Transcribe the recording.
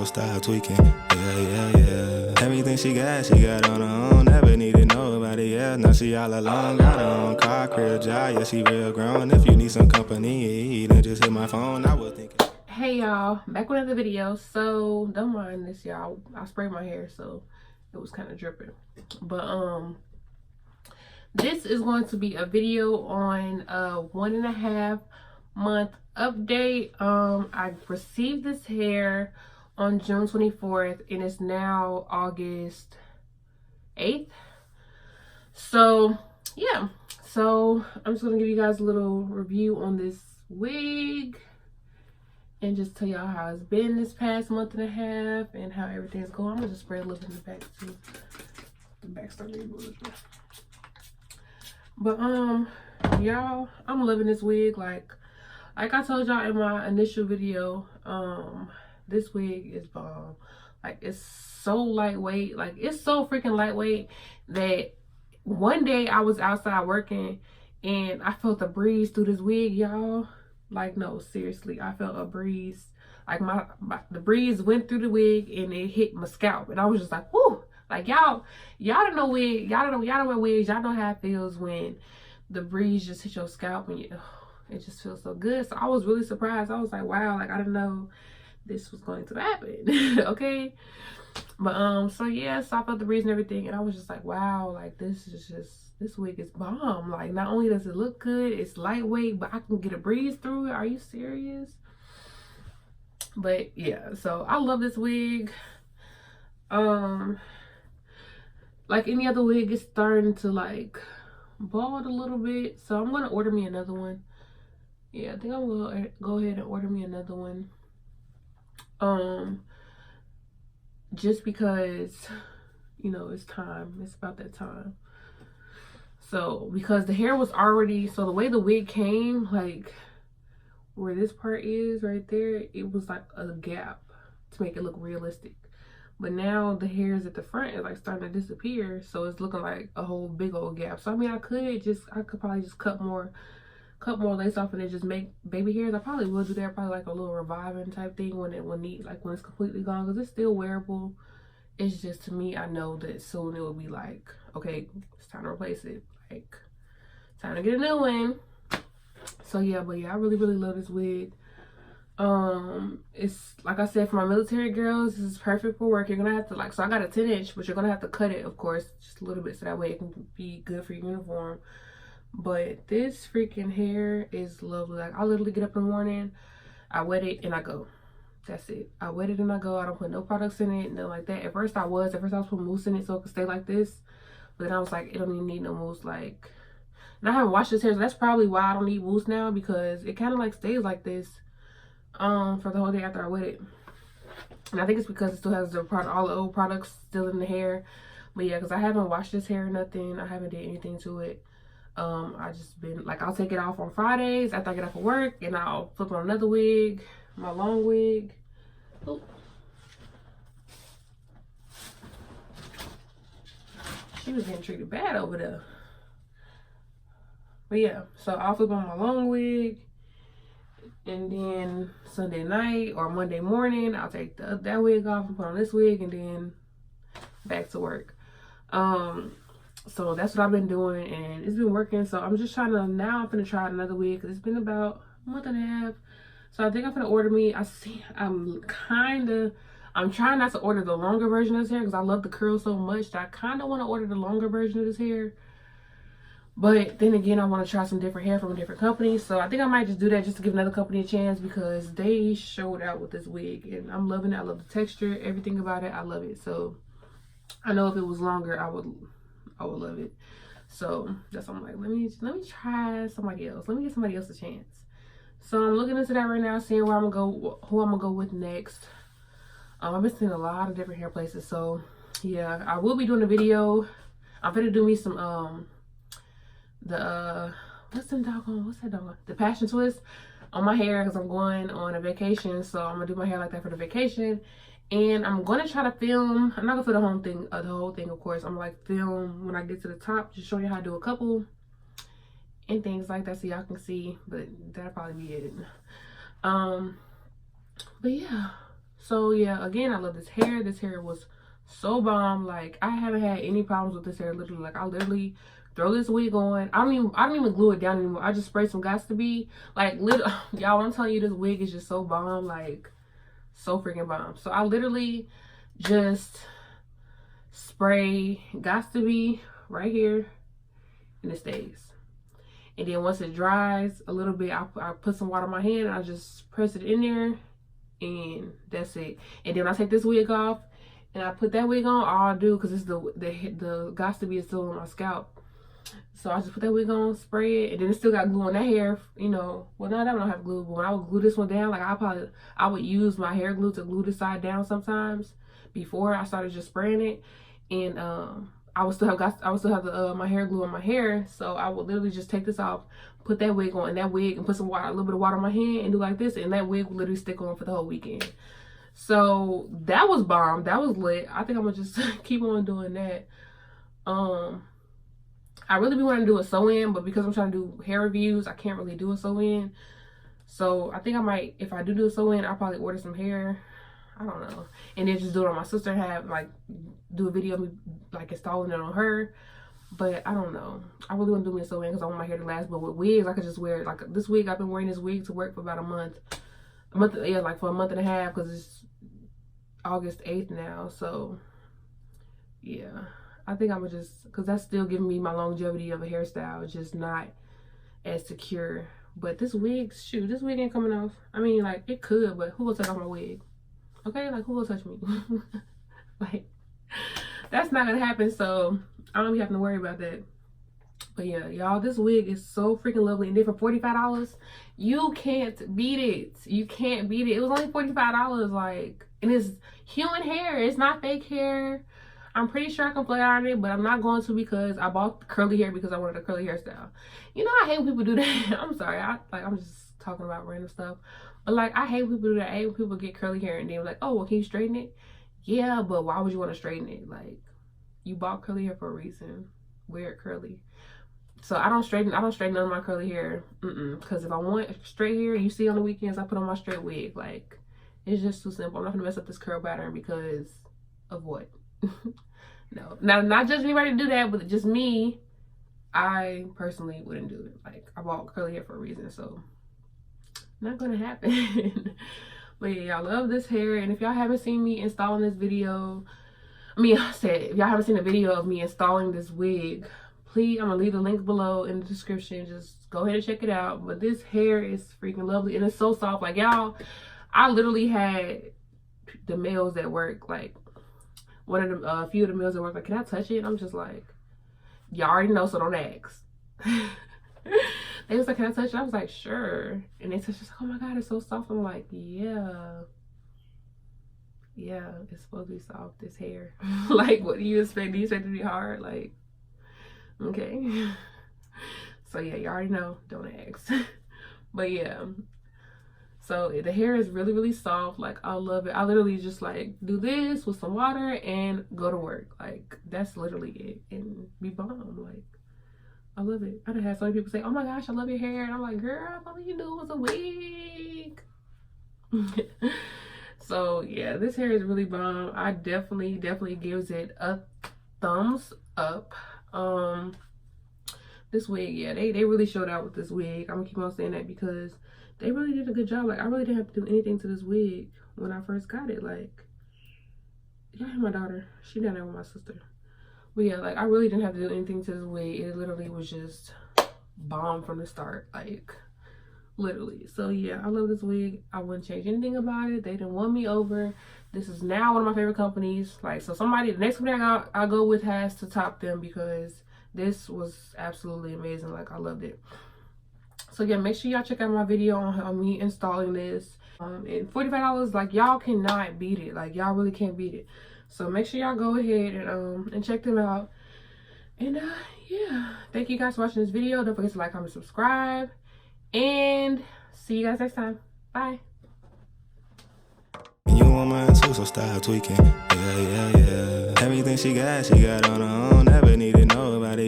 so style tweaking. Yeah. Everything she got on her own. Never needed nobody, yeah. Now she all alone. Got her own car, crib, job, yeah, she real grown. If you need some company, then just hit my phone. I was thinking. Hey y'all, back with another video. So don't mind this, y'all. I sprayed my hair, so it was kind of dripping. But this is going to be a video on a 1.5 month update. I received this hair on June 24th and it's now August 8th. So yeah, so I'm just gonna give you guys a little review on this wig and just tell y'all how it's been this past 1.5 and how everything's going. I'm gonna just spray a little bit in the back too. The back started moving. But y'all, I'm loving this wig. Like I told y'all in my initial video, this wig is bomb. Like, it's so lightweight. Like, it's so freaking lightweight that one day I was outside working and I felt a breeze through this wig, y'all. Like, no, seriously, I felt a breeze. Like, the breeze went through the wig and it hit my scalp, and I was just like, whoo. Like, y'all don't know wig, y'all don't wear wigs, y'all know how it feels when the breeze just hit your scalp and it just feels so good. So I was really surprised. I was like, wow, like, I didn't know this was going to happen. Okay. But so yeah, so I felt the breeze and everything, and I was just like, wow, like, this wig is bomb. Like, not only does it look good, it's lightweight, but I can get a breeze through it. Are you serious? But yeah, so I love this wig. Like any other wig, it's starting to like bald a little bit, so I'm gonna order me another one. Yeah, I think I'm gonna go ahead and order me another one. Just because, you know, it's time. It's about that time. So, because the hair was already, so the way the wig came, like where this part is right there, it was like a gap to make it look realistic. But now the hairs at the front is like starting to disappear, so it's looking like a whole big old gap. So I mean, I could probably just cut more lace off and then just make baby hairs. I probably will do that, probably like a little reviving type thing when it's completely gone, because it's still wearable. It's just, to me, I know that soon it will be like, okay, it's time to replace it. Like, time to get a new one. So yeah, but yeah, I really love this wig. It's like I said, for my military girls, this is perfect for work. You're gonna have to, like, so I got a 10-inch, but you're gonna have to cut it, of course, just a little bit, so that way it can be good for your uniform. But this freaking hair is lovely. Like, I literally get up in the morning, I wet it, and I go. That's it. I wet it and I go. I don't put no products in it, nothing like that. At first I was putting mousse in it so it could stay like this, but then I was like, it don't even need no mousse. Like, and I haven't washed this hair, so that's probably why I don't need mousse now, because it kind of like stays like this for the whole day after I wet it. And I think it's because it still has all the old products still in the hair. But yeah, because I haven't washed this hair or nothing. I haven't did anything to it. I just been like, I'll take it off on Fridays after I get off of work, and I'll flip on another wig, my long wig. Oh. She was getting treated bad over there. But yeah, so I'll flip on my long wig, and then Sunday night or Monday morning, I'll take that wig off and put on this wig, and then back to work. So that's what I've been doing, and it's been working. So I'm just trying to, now I'm gonna try another wig, because it's been about a 1.5 months. So I think I'm gonna order me, I'm trying not to order the longer version of this hair, because I love the curl so much that I kind of want to order the longer version of this hair. But then again, I want to try some different hair from a different company. So I think I might just do that, just to give another company a chance, because they showed out with this wig and I'm loving it. I love the texture, everything about it. I love it. So I know if it was longer, I would love it. So that's why I'm like, let me try somebody else. Let me give somebody else a chance. So I'm looking into that right now, seeing where I'm gonna go, who I'm gonna go with next. I've been seeing a lot of different hair places. So yeah, I will be doing a video. I'm gonna do me some what's that dog? The passion twist on my hair, because I'm going on a vacation. So I'm gonna do my hair like that for the vacation. And I'm gonna try to film. I'm not gonna film the whole thing, of course. I'm like, film when I get to the top, just show you how to do a couple and things like that, so y'all can see. But that'll probably be it. But yeah, So yeah, again, I love this hair. This hair was so bomb. Like, I haven't had any problems with this hair. Literally, like, I literally throw this wig on. I don't even glue it down anymore. I just spray some Gots to Be. Like, y'all, I'm telling you, this wig is just so bomb. Like, so freaking bomb. So I literally just spray Gots to Be right here, and it stays. And then once it dries a little bit, I put some water in my hand and I just press it in there, and that's it. And then when I take this wig off and I put that wig on, all I do, because it's the Gots to Be is still on my scalp, so I just put that wig on, spray it, and then it still got glue on that hair, you know. Well, no, that one don't have glue, but when I would glue this one down, like, I would use my hair glue to glue this side down sometimes before I started just spraying it. And I would still have my hair glue on my hair, so I would literally just take this off, put that wig on, and that wig, and put some water, a little bit of water on my hand, and do like this, and that wig would literally stick on for the whole weekend. So that was bomb. That was lit. I think I'm gonna just keep on doing that. I really be wanting to do a sew-in, but because I'm trying to do hair reviews, I can't really do a sew-in. So I think I might, if I do a sew-in, I'll probably order some hair. I don't know. And then just do it on my sister, have, like, do a video of me, like, installing it on her. But I don't know. I really want to do me a sew-in because I want my hair to last. But with wigs, I could just wear it. Like, this wig, I've been wearing this wig to work for about a month. Yeah, like for a month and a half, because it's August 8th now. So, yeah. I think I'm going to just, because that's still giving me my longevity of a hairstyle. It's just not as secure. But this wig, shoot, this wig ain't coming off. I mean, like, it could, but who will take off my wig? Okay, like, who will touch me? Like, that's not gonna happen, so I don't be having to worry about that. But yeah, y'all, this wig is so freaking lovely. And then for $45, you can't beat it. You can't beat it. It was only $45, like, and it's human hair. It's not fake hair. I'm pretty sure I can flat iron it, but I'm not going to, because I bought curly hair because I wanted a curly hairstyle. You know, I hate when people do that. I'm sorry. I'm just talking about random stuff. But, like, I hate when people do that. I hate when people get curly hair and they're like, oh, well, can you straighten it? Yeah, but why would you want to straighten it? Like, you bought curly hair for a reason. Wear it curly. So I don't straighten none of my curly hair. Because if I want straight hair, you see on the weekends, I put on my straight wig. Like, it's just too simple. I'm not gonna mess up this curl pattern because of what? No. Now, not just anybody to do that, but just me. I personally wouldn't do it. Like, I bought curly hair for a reason, so not gonna happen. But yeah, y'all, love this hair. And if y'all haven't seen me installing this video, if y'all haven't seen a video of me installing this wig, please, I'm gonna leave the link below in the description. Just go ahead and check it out. But this hair is freaking lovely, and it's so soft. Like, y'all, I literally had the males at work, like, one of them, a few of the males at work, like, can I touch it? And I'm just like, y'all already know, so don't ask. They was like, can I touch it? I was like, sure. And they touched it, like, oh my god, it's so soft. I'm like, yeah, it's supposed to be soft, this hair. Like, what do you expect? Do you expect it to be hard? Like, okay. So yeah, you already know, don't ask. But yeah, so the hair is really, really soft. Like, I love it. I literally just, like, do this with some water and go to work. Like, that's literally it, and be bomb. Like, I love it. I done had so many people say, oh my gosh, I love your hair. And I'm like, girl, I thought you knew it was a wig. So yeah, this hair is really bomb. I definitely gives it a thumbs up. This wig, yeah, they really showed out with this wig. I'm gonna keep on saying that because they really did a good job. Like, I really didn't have to do anything to this wig when I first got it. Like, y'all hear my daughter? She down there with my sister. But yeah, like, I really didn't have to do anything to this wig. It literally was just bomb from the start. Like, literally. So yeah, I love this wig. I wouldn't change anything about it. They didn't won me over. This is now one of my favorite companies. Like, so the next company I go with has to top them, because this was absolutely amazing. Like, I loved it. So yeah, make sure y'all check out my video on me installing this. And $45, like, y'all cannot beat it. Like, y'all really can't beat it. So make sure y'all go ahead and check them out. And yeah, thank you guys for watching this video. Don't forget to like, comment, subscribe, and see you guys next time. Bye. You want mine too, so stop tweaking. Yeah. Everything she got on her own. Never need to know about it.